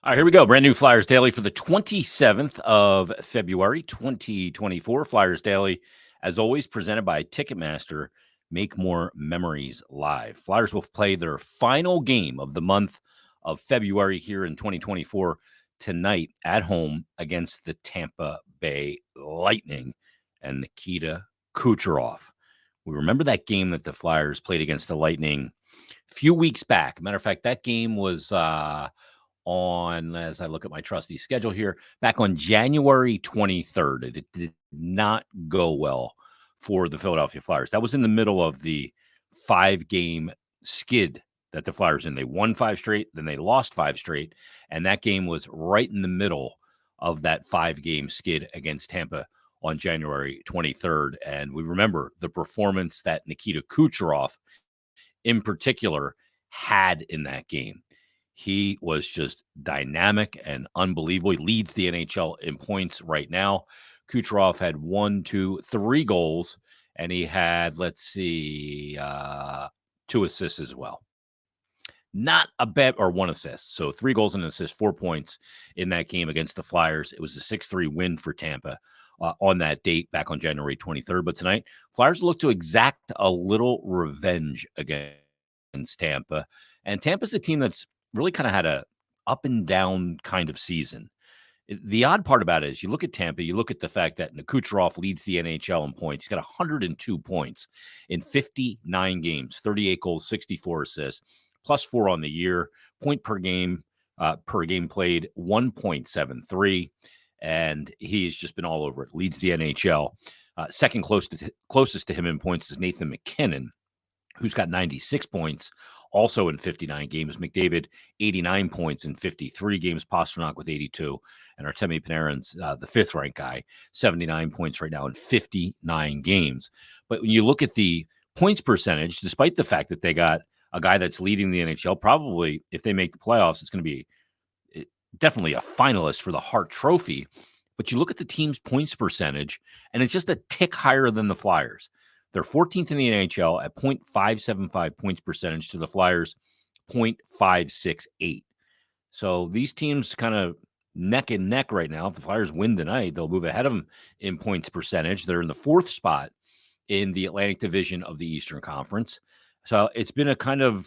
All right, here we go. Brand new Flyers Daily for the 27th of February, 2024. Flyers Daily, as always, presented by Ticketmaster. Make more memories live. Flyers will play their final game of the month of February here in 2024 tonight at home against the Tampa Bay Lightning and Nikita Kucherov. We remember that game that the Flyers played against the Lightning a few weeks back. Matter of fact, that game was on, as I look at my trusty schedule here, back on January 23rd. It did not go well for the Philadelphia Flyers. That was in the middle of the 5-game skid that the Flyers in. They won 5 straight, then they lost 5 straight, and that game was right in the middle of that 5-game skid against Tampa on January 23rd. And we remember the performance that Nikita Kucherov in particular had in that game. He was just dynamic and unbelievable. He leads the NHL in points right now. Kucherov had 1, 2, 3 goals, and he had, 2 assists as well. Not a bad, or 1 assist. So 3 goals and an assist, 4 points in that game against the Flyers. It was a 6-3 win for Tampa on that date back on January 23rd. But tonight, Flyers look to exact a little revenge against Tampa. And Tampa's a team that's really kind of had a up and down kind of season. The odd part about it is you look at Tampa, you look at the fact that Kucherov leads the NHL in points. He's got 102 points in 59 games, 38 goals, 64 assists, plus 4 on the year. Point per game played, 1.73. And he's just been all over it. Leads the NHL. Second closest to him in points is Nathan MacKinnon, who's got 96 points. Also in 59 games. McDavid, 89 points in 53 games. Pastrnak with 82. And Artemi Panarin's the 5th-ranked guy, 79 points right now in 59 games. But when you look at the points percentage, despite the fact that they got a guy that's leading the NHL, probably if they make the playoffs, it's going to be definitely a finalist for the Hart Trophy. But you look at the team's points percentage, and it's just a tick higher than the Flyers. They're 14th in the NHL at .575 points percentage to the Flyers' .568. So these teams kind of neck and neck right now. If the Flyers win tonight, they'll move ahead of them in points percentage. They're in the 4th spot in the Atlantic Division of the Eastern Conference. So it's been a kind of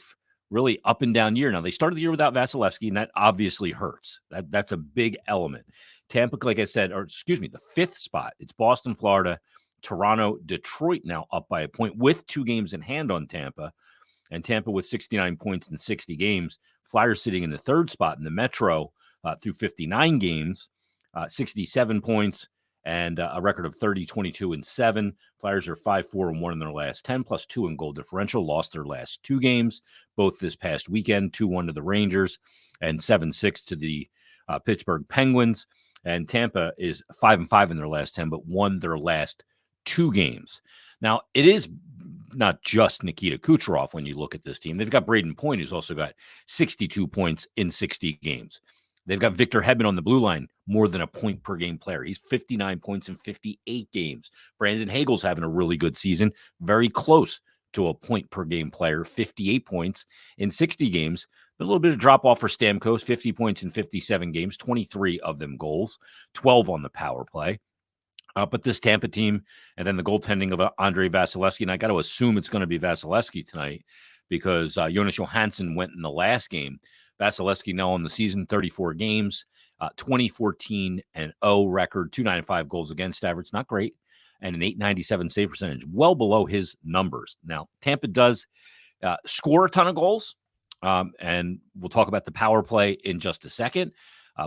really up and down year. Now, they started the year without Vasilevsky, and that obviously hurts. That's a big element. Tampa, like I said, the 5th spot. It's Boston, Florida, Toronto, Detroit now up by a point with 2 games in hand on Tampa, and Tampa with 69 points in 60 games. Flyers sitting in the 3rd spot in the Metro through 59 games, 67 points, and a record of 30, 22, and 7. Flyers are 5-4-1 in their last 10, plus 2 in goal differential. Lost their last 2 games, both this past weekend, 2-1 to the Rangers and 7-6 to the Pittsburgh Penguins. And Tampa is 5-5 in their last 10, but won their last 2 games. Now, it is not just Nikita Kucherov when you look at this team. They've got Braden Point, who's also got 62 points in 60 games. They've got Victor Hedman on the blue line, more than a point per game player. He's 59 points in 58 games. Brandon Hagel's having a really good season, very close to a point per game player, 58 points in 60 games. But a little bit of drop off for Stamkos, 50 points in 57 games, 23 of them goals, 12 on the power play. But this Tampa team, and then the goaltending of Andrei Vasilevsky, and I got to assume it's going to be Vasilevsky tonight because Jonas Johansson went in the last game. Vasilevsky now on the season, 34 games, 2014-0 record, 295 goals against average, not great, and an 897 save percentage, well below his numbers. Now, Tampa does score a ton of goals, and we'll talk about the power play in just a second,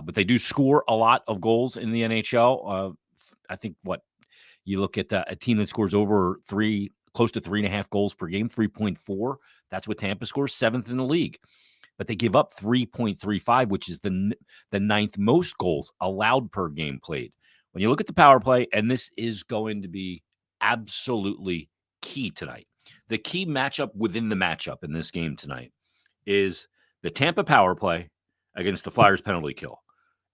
but they do score a lot of goals in the NHL. I think you look at a team that scores over close to 3.5 goals per game, 3.4. That's what Tampa scores, 7th in the league. But they give up 3.35, which is the 9th most goals allowed per game played. When you look at the power play, and this is going to be absolutely key tonight. The key matchup within the matchup in this game tonight is the Tampa power play against the Flyers penalty kill.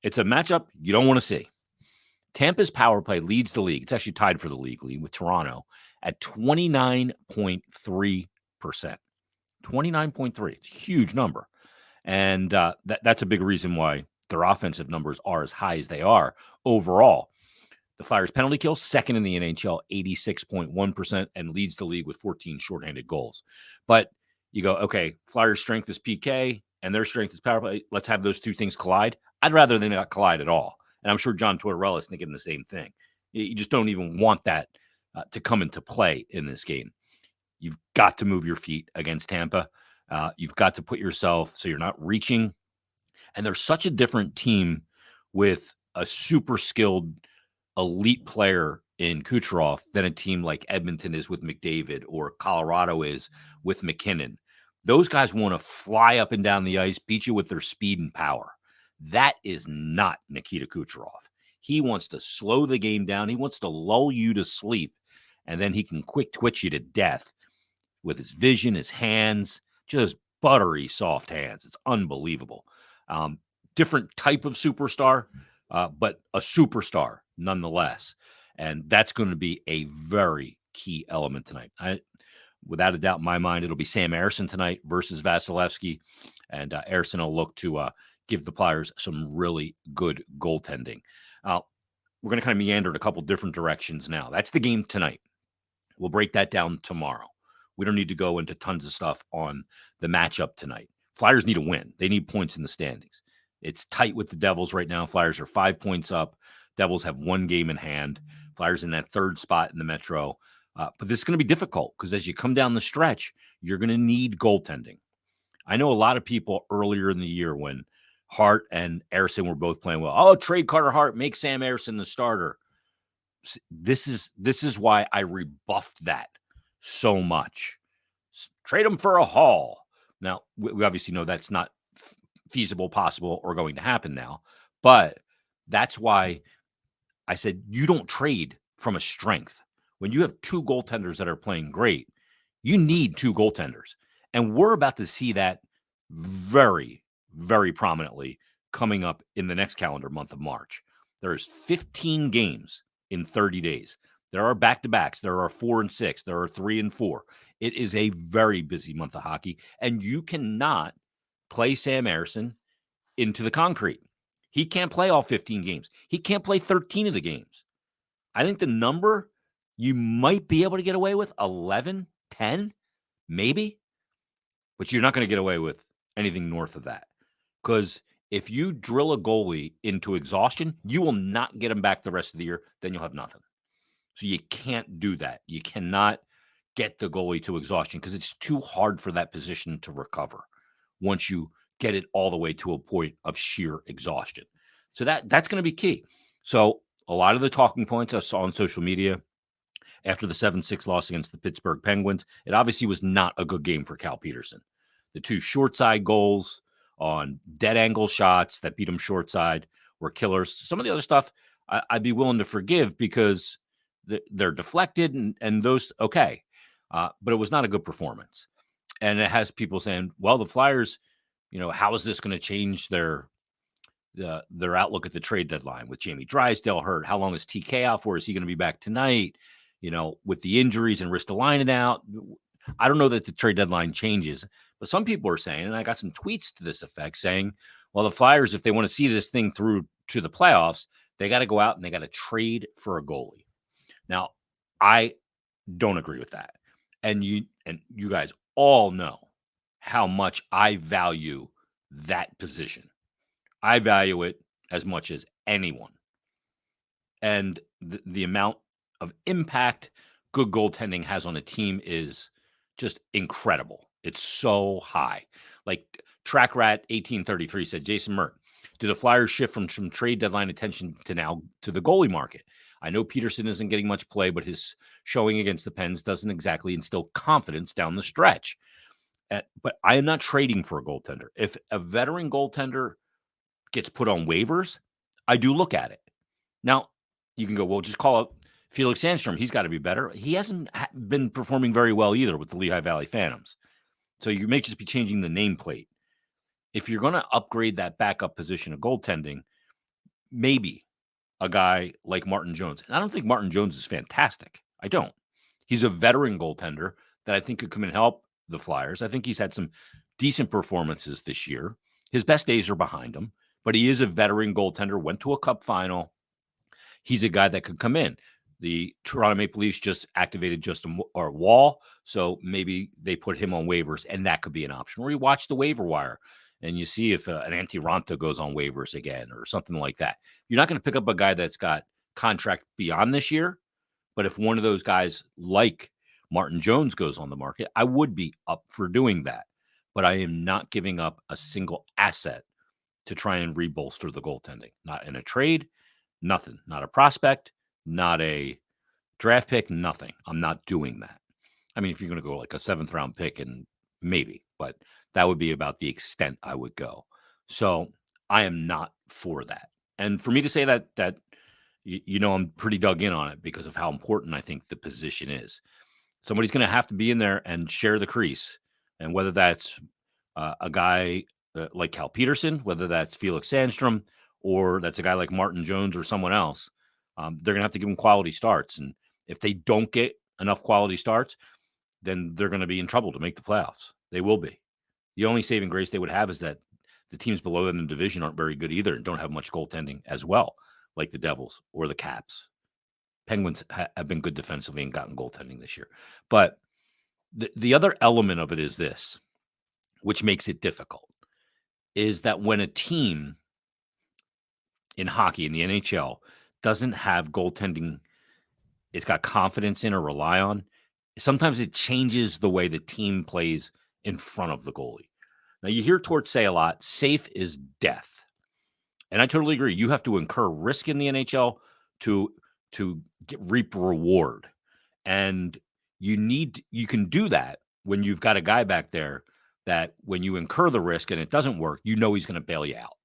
It's a matchup you don't want to see. Tampa's power play leads the league. It's actually tied for the league lead with Toronto at 29.3%. 29.3. It's a huge number. And that's a big reason why their offensive numbers are as high as they are overall. The Flyers penalty kill, second in the NHL, 86.1%, and leads the league with 14 shorthanded goals. But you go, okay, Flyers' strength is PK and their strength is power play. Let's have those two things collide. I'd rather they not collide at all. And I'm sure John Tortorella is thinking the same thing. You just don't even want that to come into play in this game. You've got to move your feet against Tampa. You've got to put yourself so you're not reaching. And they're such a different team with a super skilled elite player in Kucherov than a team like Edmonton is with McDavid or Colorado is with McKinnon. Those guys want to fly up and down the ice, beat you with their speed and power. That is not Nikita Kucherov. He wants to slow the game down. He wants to lull you to sleep, and then he can quick twitch you to death with his vision, his hands, just buttery soft hands. It's unbelievable. Different type of superstar, but a superstar nonetheless. And that's going to be a very key element tonight. Without a doubt in my mind, it'll be Sam Ersson tonight versus Vasilevsky. And Ersson will look to give the Flyers some really good goaltending. We're going to kind of meander in a couple different directions now. That's the game tonight. We'll break that down tomorrow. We don't need to go into tons of stuff on the matchup tonight. Flyers need a win. They need points in the standings. It's tight with the Devils right now. Flyers are 5 points up. Devils have 1 game in hand. Flyers in that third spot in the Metro. But this is going to be difficult because as you come down the stretch, you're going to need goaltending. I know a lot of people earlier in the year when Hart and Ersson were both playing well. Oh, trade Carter Hart, make Sam Ersson the starter. This is why I rebuffed that so much. Trade him for a haul. Now, we obviously know that's not feasible, possible, or going to happen now. But that's why I said you don't trade from a strength. When you have 2 goaltenders that are playing great, you need 2 goaltenders. And we're about to see that very, very prominently coming up in the next calendar month of March. There's 15 games in 30 days. There are back-to-backs. There are 4 and 6. There are 3 and 4. It is a very busy month of hockey, and you cannot play Sam Ersson into the concrete. He can't play all 15 games. He can't play 13 of the games. I think the number you might be able to get away with 11, 10, maybe, but you're not going to get away with anything north of that. Because if you drill a goalie into exhaustion, you will not get him back the rest of the year. Then you'll have nothing. So you can't do that. You cannot get the goalie to exhaustion because it's too hard for that position to recover once you get it all the way to a point of sheer exhaustion. So that's going to be key. So a lot of the talking points I saw on social media after the 7-6 loss against the Pittsburgh Penguins, it obviously was not a good game for Cal Peterson. The 2 short side goals on dead angle shots that beat him short side were killers. Some of the other stuff I'd be willing to forgive because they're deflected and those, okay. But it was not a good performance. And it has people saying, well, the Flyers, how is this going to change their outlook at the trade deadline with Jamie Drysdale hurt? How long is TK out for? Is he going to be back tonight? With the injuries and Ristolainen out, I don't know that the trade deadline changes, but some people are saying, and I got some tweets to this effect saying, well, the Flyers, if they want to see this thing through to the playoffs, they got to go out and they got to trade for a goalie. Now, I don't agree with that. And you guys all know how much I value that position. I value it as much as anyone. And the amount of impact good goaltending has on a team is just incredible. It's so high. Like Track Rat 1833 said, Jason Myrtetus, do the Flyers shift from some trade deadline attention to now to the goalie market? I know Peterson isn't getting much play, but his showing against the Pens doesn't exactly instill confidence down the stretch. But I am not trading for a goaltender. If a veteran goaltender gets put on waivers, I do look at it. Now, you can go, well, just call up Felix Sandstrom. He's got to be better. He hasn't been performing very well either with the Lehigh Valley Phantoms. So you may just be changing the nameplate. If you're going to upgrade that backup position of goaltending, maybe a guy like Martin Jones. And I don't think Martin Jones is fantastic. I don't. He's a veteran goaltender that I think could come and help the Flyers. I think he's had some decent performances this year. His best days are behind him, but he is a veteran goaltender, went to a cup final. He's a guy that could come in. The Toronto Maple Leafs just activated Justin or Wall, so maybe they put him on waivers, and that could be an option. Or you watch the waiver wire, and you see if an Antti Raanta goes on waivers again or something like that. You're not going to pick up a guy that's got contract beyond this year, but if one of those guys like Martin Jones goes on the market, I would be up for doing that. But I am not giving up a single asset to try and rebolster the goaltending. Not in a trade, nothing. Not a prospect, not a draft pick, nothing. I'm not doing that. I mean, if you're going to go like a 7th round pick, and maybe, but that would be about the extent I would go. So I am not for that. And for me to say that I'm pretty dug in on it because of how important I think the position is. Somebody's going to have to be in there and share the crease. And whether that's a guy like Cal Peterson, whether that's Felix Sandstrom, or that's a guy like Martin Jones or someone else, they're going to have to give them quality starts. And if they don't get enough quality starts, then they're going to be in trouble to make the playoffs. They will be. The only saving grace they would have is that the teams below them in the division aren't very good either and don't have much goaltending as well, like the Devils or the Caps. Penguins have been good defensively and gotten goaltending this year. But the other element of it is this, which makes it difficult, is that when a team in hockey, in the NHL, doesn't have goaltending it's got confidence in or rely on, sometimes it changes the way the team plays in front of the goalie. Now, you hear Torts say a lot, safe is death. And I totally agree. You have to incur risk in the NHL to reap reward. And you can do that when you've got a guy back there that when you incur the risk and it doesn't work, he's going to bail you out.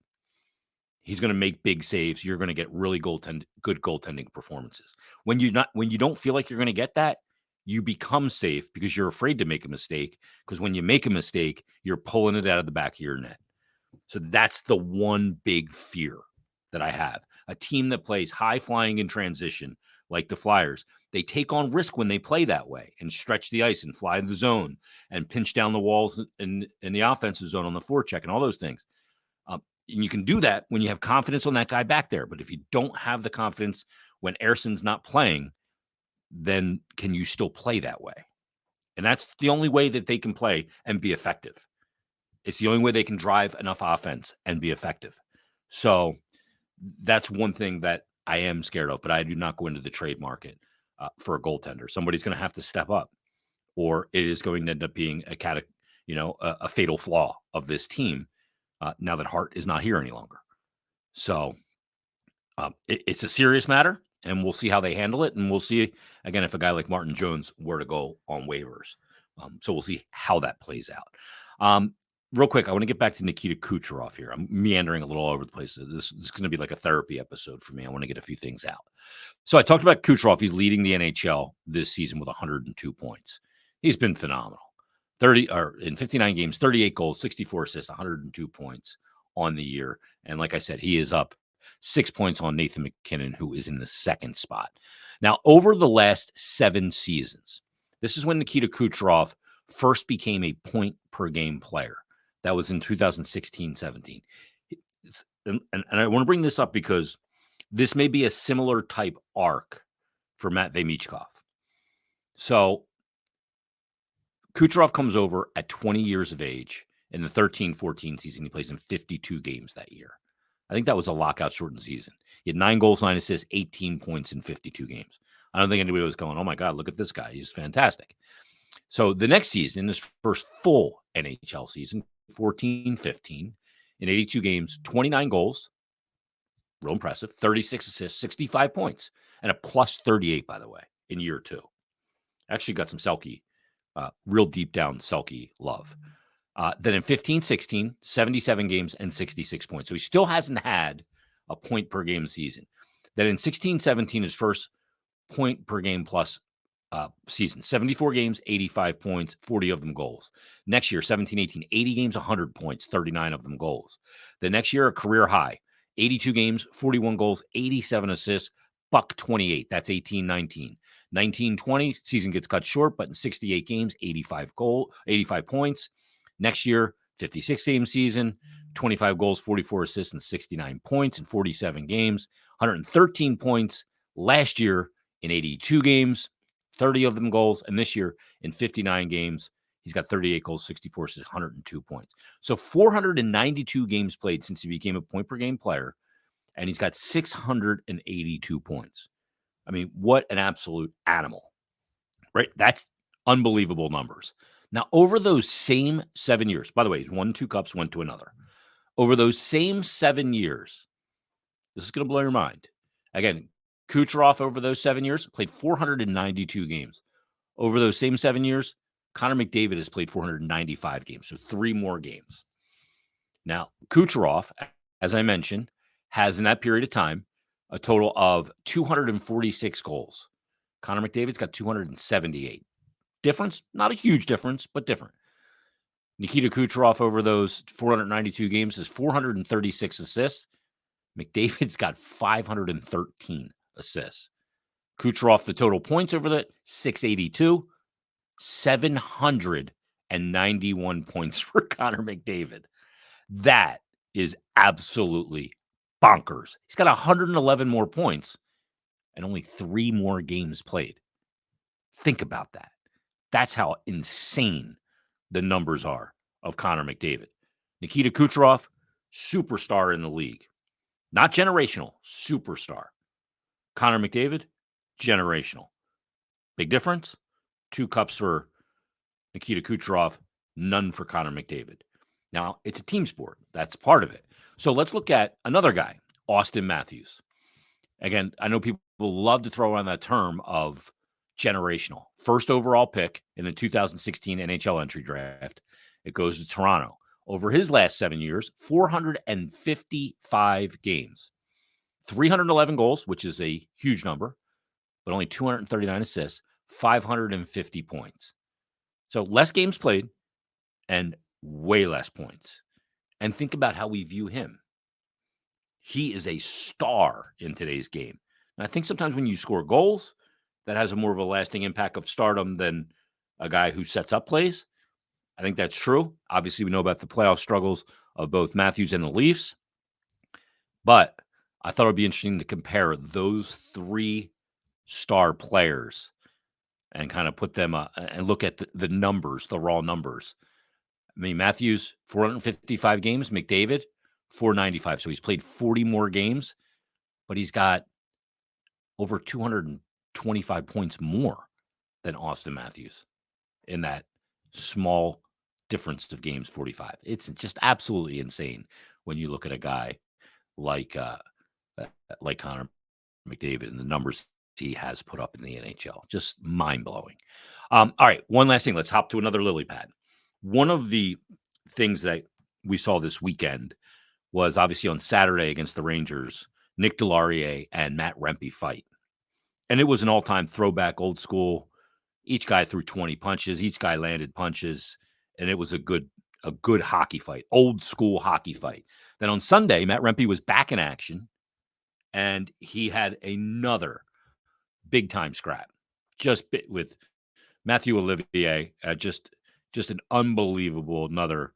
He's going to make big saves. You're going to get really good goaltending performances. When you don't feel like you're going to get that, you become safe because you're afraid to make a mistake. Because when you make a mistake, you're pulling it out of the back of your net. So that's the one big fear that I have. A team that plays high flying in transition, like the Flyers, they take on risk when they play that way and stretch the ice and fly the zone and pinch down the walls in the offensive zone on the forecheck and all those things. And you can do that when you have confidence on that guy back there. But if you don't have the confidence when Erson's not playing, then can you still play that way? And that's the only way that they can play and be effective. It's the only way they can drive enough offense and be effective. So that's one thing that I am scared of, but I do not go into the trade market for a goaltender. Somebody's going to have to step up, or it is going to end up being a fatal flaw of this team. Now that Hart is not here any longer. So it's a serious matter, and we'll see how they handle it. And we'll see, again, if a guy like Martin Jones were to go on waivers. So we'll see how that plays out. Real quick, I want to get back to Nikita Kucherov here. I'm meandering a little all over the place. This is going to be like a therapy episode for me. I want to get a few things out. So I talked about Kucherov. He's leading the NHL this season with 102 points. He's been phenomenal. In 59 games, 38 goals, 64 assists, 102 points on the year. And like I said, he is up 6 points on Nathan MacKinnon, who is in the second spot. Now, over the last 7 seasons, this is when Nikita Kucherov first became a point-per-game player. That was in 2016-17. And I want to bring this up because this may be a similar type arc for Matvei Michkov. So Kucherov comes over at 20 years of age in the 13-14 season. He plays in 52 games that year. I think that was a lockout shortened season. He had 9 goals, 9 assists, 18 points in 52 games. I don't think anybody was going, oh my God, look at this guy. He's fantastic. So the next season, his first full NHL season, 14-15, in 82 games, 29 goals, real impressive, 36 assists, 65 points, and a plus 38, by the way, in year 2. Actually got some Selke, real deep down Selke love. Then in 15-16, 77 games and 66 points. So he still hasn't had a point per game season. Then in 16-17, his first point per game plus season. 74 games, 85 points, 40 of them goals. Next year, 17-18, 80 games, 100 points, 39 of them goals. The next year, a career high. 82 games, 41 goals, 87 assists, $128. That's 18-19. 19-20, season gets cut short, but in 68 games, 85 points. Next year, 56 game season, 25 goals, 44 assists, and 69 points in 47 games, 113 points last year in 82 games, 30 of them goals. And this year in 59 games, he's got 38 goals, 64 assists, 102 points. So 492 games played since he became a point per game player, and he's got 682 points. I mean, what an absolute animal, right? That's unbelievable numbers. Now, over those same 7 years, by the way, he's won 2 cups, went to another. Over those same 7 years, this is going to blow your mind. Again, Kucherov over those 7 years played 492 games. Over those same 7 years, Connor McDavid has played 495 games, so 3 more games. Now, Kucherov, as I mentioned, has in that period of time a total of 246 goals. Connor McDavid's got 278. Difference, not a huge difference, but different. Nikita Kucherov over those 492 games has 436 assists. McDavid's got 513 assists. Kucherov, the total points over that, 682, 791 points for Connor McDavid. That is absolutely bonkers. He's got 111 more points and only 3 more games played. Think about that. That's how insane the numbers are of Connor McDavid. Nikita Kucherov, superstar in the league. Not generational, superstar. Connor McDavid, generational. Big difference? 2 cups for Nikita Kucherov, none for Connor McDavid. Now, it's a team sport. That's part of it. So let's look at another guy, Austin Matthews. Again, I know people love to throw around that term of generational. First overall pick in the 2016 NHL entry draft. It goes to Toronto. Over his last 7 years, 455 games, 311 goals, which is a huge number, but only 239 assists, 550 points. So less games played and way less points. And think about how we view him. He is a star in today's game. And I think sometimes when you score goals, that has a more of a lasting impact of stardom than a guy who sets up plays. I think that's true. Obviously, we know about the playoff struggles of both Matthews and the Leafs. But I thought it would be interesting to compare those 3 star players and kind of put them and look at the numbers, the raw numbers. I mean, Matthews, 455 games. McDavid, 495. So he's played 40 more games, but he's got over 225 points more than Austin Matthews in that small difference of games, 45. It's just absolutely insane when you look at a guy like Connor McDavid and the numbers he has put up in the NHL. Just mind-blowing. All right, one last thing. Let's hop to another lily pad. One of the things that we saw this weekend was obviously on Saturday against the Rangers, Nick Deslauriers and Matt Rempe fight. And it was an all-time throwback, old school. Each guy threw 20 punches. Each guy landed punches. And it was a good hockey fight, old school hockey fight. Then on Sunday, Matt Rempe was back in action, and he had another big-time scrap, just with Matthew Olivier, just an unbelievable, another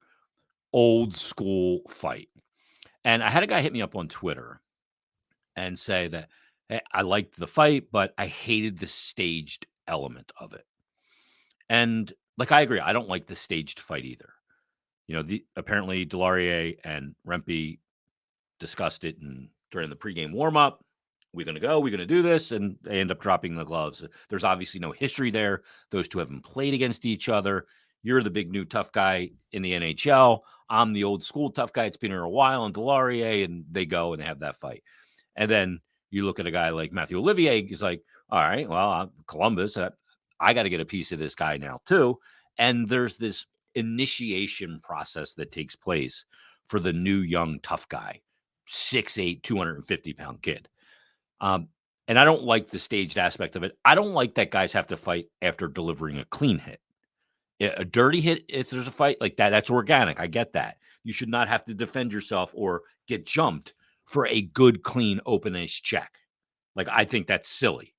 old school fight. And I had a guy hit me up on Twitter and say that, hey, I liked the fight, but I hated the staged element of it. And I agree, I don't like the staged fight either. You know, apparently Deslauriers and Rempe discussed it during the pregame warm-up. We're going to go, we're going to do this, and they end up dropping the gloves. There's obviously no history there. Those two haven't played against each other. You're the big new tough guy in the NHL. I'm the old school tough guy. It's been here a while, and Deslauriers, and they go and they have that fight. And then you look at a guy like Matthew Olivier, he's like, all right, well, I'm Columbus. I got to get a piece of this guy now too. And there's this initiation process that takes place for the new young tough guy, 6'8", 250-pound kid. And I don't like the staged aspect of it. I don't like that guys have to fight after delivering a clean hit. A dirty hit, if there's a fight like that, that's organic. I get that. You should not have to defend yourself or get jumped for a good, clean, open ice check. I think that's silly.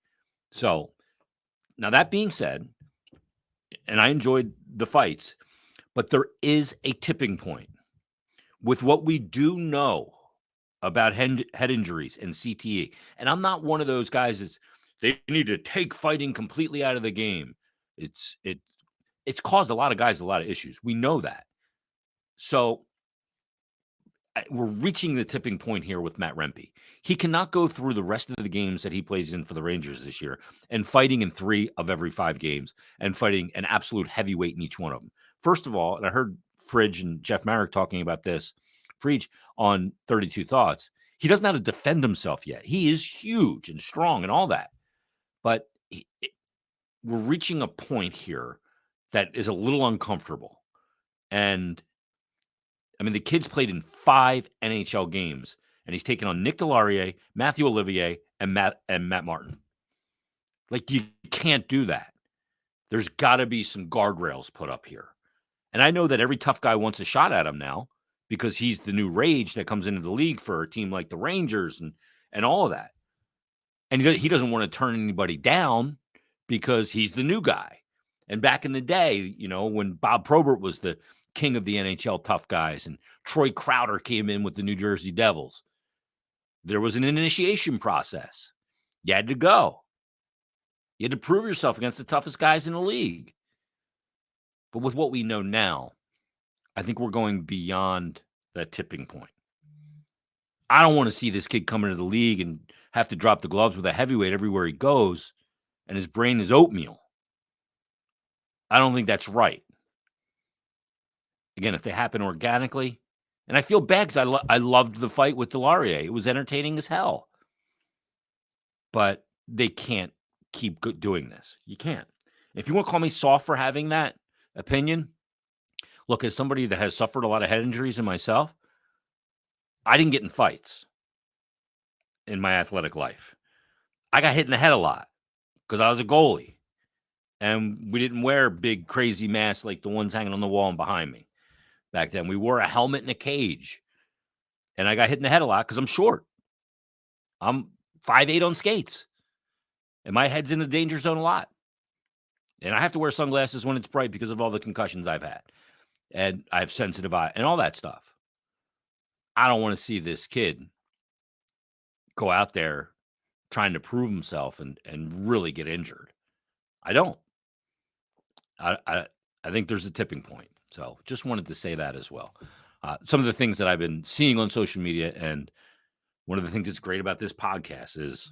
So now that being said, and I enjoyed the fights, but there is a tipping point with what we do know about head injuries and CTE, and I'm not one of those guys that's they need to take fighting completely out of the game. It's it it's caused a lot of guys a lot of issues. We know that. So we're reaching the tipping point here with Matt Rempe. He cannot go through the rest of the games that he plays in for the Rangers this year and fighting in 3 of every 5 games and fighting an absolute heavyweight in each one of them. First of all, and I heard Fridge and Jeff Marek talking about this, Fridge on 32 Thoughts, he doesn't know how to defend himself yet. He is huge and strong and all that. But we're reaching a point here that is a little uncomfortable. And I mean, the kid's played in 5 NHL games, and he's taken on Nick Deslauriers, Matthew Olivier, and Matt Martin. Like, you can't do that. There's got to be some guardrails put up here. And I know that every tough guy wants a shot at him now because he's the new rage that comes into the league for a team like the Rangers and all of that. And he doesn't want to turn anybody down because he's the new guy. And back in the day, you know, when Bob Probert was the king of the NHL tough guys and Troy Crowder came in with the New Jersey Devils, there was an initiation process. You had to go. You had to prove yourself against the toughest guys in the league. But with what we know now, I think we're going beyond that tipping point. I don't want to see this kid come into the league and have to drop the gloves with a heavyweight everywhere he goes, and his brain is oatmeal. I don't think that's right. Again, if they happen organically, and I feel bad because I loved the fight with Deslauriers. It was entertaining as hell. But they can't keep doing this. You can't. If you want to call me soft for having that opinion, look, as somebody that has suffered a lot of head injuries in myself, I didn't get in fights in my athletic life. I got hit in the head a lot because I was a goalie. And we didn't wear big, crazy masks like the ones hanging on the wall and behind me. Back then, we wore a helmet and a cage. And I got hit in the head a lot because I'm short. I'm 5'8" on skates. And my head's in the danger zone a lot. And I have to wear sunglasses when it's bright because of all the concussions I've had. And I have sensitive eye and all that stuff. I don't want to see this kid go out there trying to prove himself and really get injured. I don't. I think there's a tipping point. So just wanted to say that as well. Some of the things that I've been seeing on social media, and one of the things that's great about this podcast is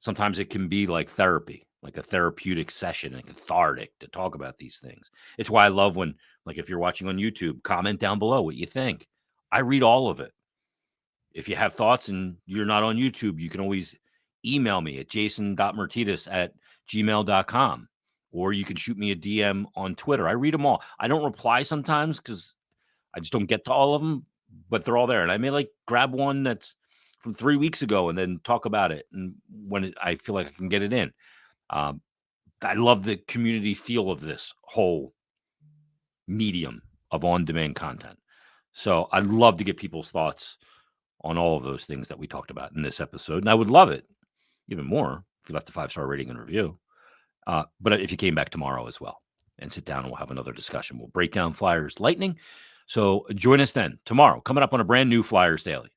sometimes it can be like therapy, like a therapeutic session and cathartic to talk about these things. It's why I love when, like, if you're watching on YouTube, comment down below what you think. I read all of it. If you have thoughts and you're not on YouTube, you can always email me at jason.myrtetus@gmail.com. Or you can shoot me a DM on Twitter. I read them all. I don't reply sometimes because I just don't get to all of them, but they're all there. And I may grab one that's from 3 weeks ago and then talk about it. And when I feel like I can get it in. I love the community feel of this whole medium of on-demand content. So I'd love to get people's thoughts on all of those things that we talked about in this episode. And I would love it even more if you left a 5-star rating and review. But if you came back tomorrow as well and sit down and we'll have another discussion, we'll break down Flyers Lightning. So join us then tomorrow, coming up on a brand new Flyers Daily.